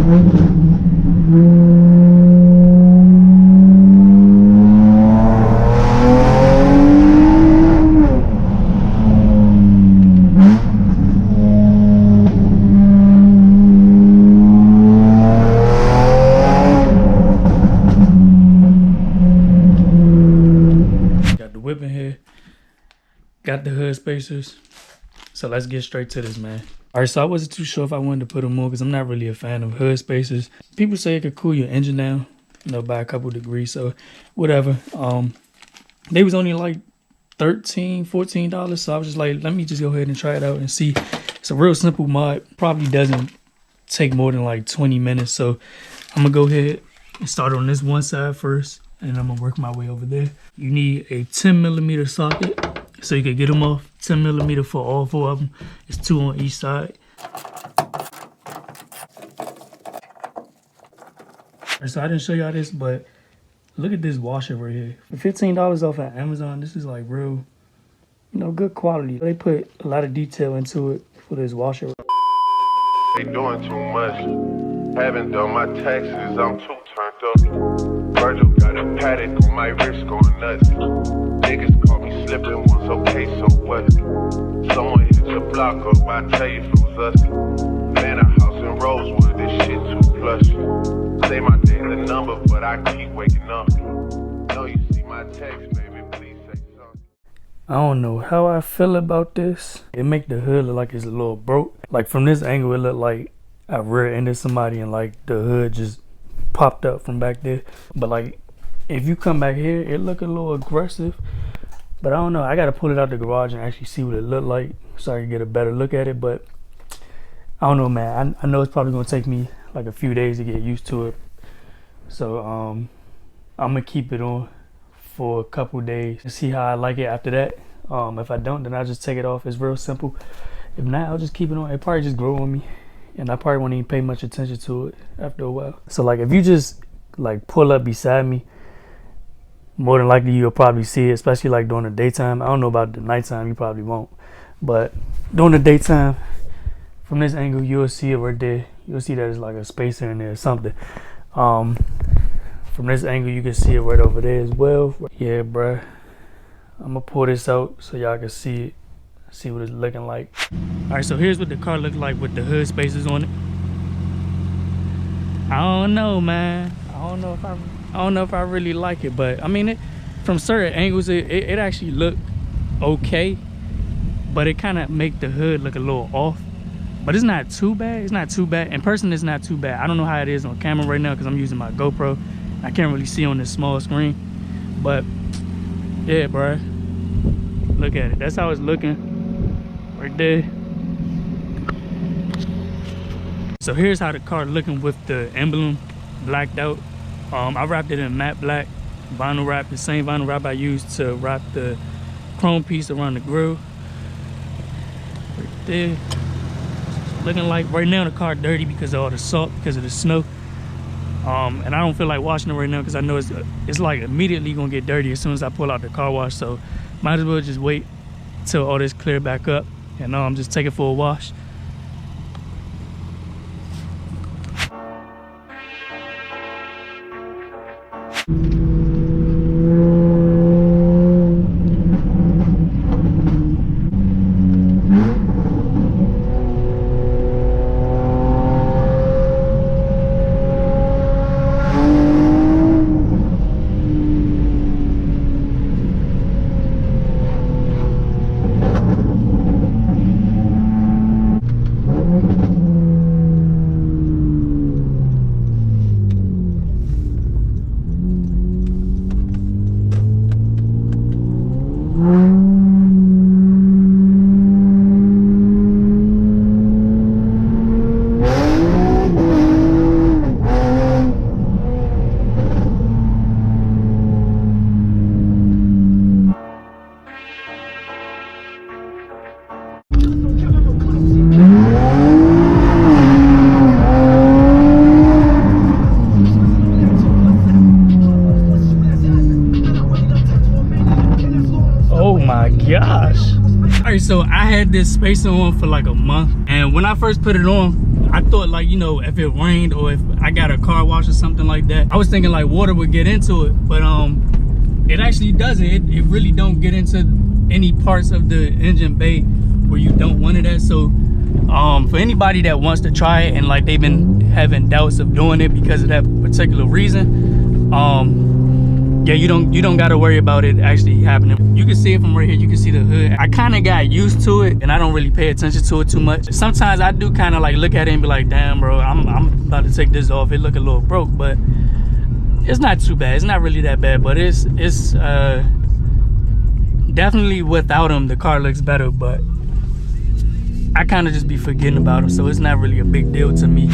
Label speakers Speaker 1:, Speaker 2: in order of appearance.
Speaker 1: Whip in here, got the hood spacers, so let's get straight to this, man. All right, so I wasn't too sure if I wanted to put them on because I'm not really a fan of hood spacers. People say it could cool your engine down, you know, by a couple degrees, so whatever. They was only like $13, $14, so I was just like, let me just go ahead and try it out and see. It's a real simple mod, probably doesn't take more than like 20 minutes, so I'm gonna go ahead and start on this one side first, and I'm gonna work my way over there. You need a 10mm socket so you can get them off. 10mm for all four of them. It's 2 on each side. So I didn't show y'all this, but look at this washer right here. For $15 off at Amazon, this is like real, you know, good quality. They put a lot of detail into it for this washer.
Speaker 2: They doing too much. Haven't done my taxes, I'm too turned up. Virgil got a paddock on my wrist going nuts. Niggas call me slipping once, okay, so what? Someone hit the block up, I tell you if it was us. Man, a house in Rosewood, this shit too plush. Say my day's a number, but I keep waking up. Know you see my text, baby, please say something.
Speaker 1: I don't know how I feel about this. It make the hood look like it's a little broke. Like from this angle, it look like I rear-ended somebody and like the hood just popped up from back there. But like if you come back here, it look a little aggressive. But I don't know, I gotta pull it out the garage and actually see what it look like so I can get a better look at it. But I don't know, man. I know it's probably gonna take me like a few days to get used to it. So I'm gonna keep it on for a couple days to see how I like it after that. If I don't, then I'll just take it off. It's real simple. If not, I'll just keep it on. It probably just grow on me, and I probably won't even pay much attention to it after a while. So like if you just like pull up beside me, more than likely you'll probably see it, especially like during the daytime. I don't know about the nighttime, you probably won't, but during the daytime, from this angle, you'll see it right there. You'll see that it's like a spacer in there or something. From this angle, you can see it right over there as well. Yeah, bruh. I'm gonna pull this out so y'all can see it, see what it's looking like. All right, so here's what the car looked like with the hood spacers on it. I don't know, man. I don't know if I really like it, but I mean, it from certain angles, it actually looked okay, but it kind of make the hood look a little off. But it's not too bad. It's not too bad. In person, it's not too bad. I don't know how it is on camera right now because I'm using my GoPro. I can't really see on this small screen. But yeah, bro. Look at it. That's how it's looking right there. So here's how the car looking with the emblem blacked out. I wrapped it in matte black vinyl wrap, the same vinyl wrap I used to wrap the chrome piece around the grill. Right there. Looking like right now the car dirty because of all the salt, because of the snow. And I don't feel like washing it right now because I know it's like immediately gonna get dirty as soon as I pull out the car wash. So might as well just wait till all this clear back up and just take it for a wash. Gosh. All right, so I had this spacer on for like a month, and when I first put it on, I thought like, you know, if it rained or if I got a car wash or something like that, I was thinking like water would get into it, but it actually doesn't. It really don't get into any parts of the engine bay where you don't want it at. So for anybody that wants to try it and like they've been having doubts of doing it because of that particular reason, yeah, you don't got to worry about it actually happening. You can see it from right here. You can see the hood. I kind of got used to it and I don't really pay attention to it too much. Sometimes I do kind of like look at it and be like, damn bro, I'm about to take this off. It look a little broke, but it's not too bad. It's not really that bad, but it's definitely without them the car looks better, but I kind of just be forgetting about them, so it's not really a big deal to me.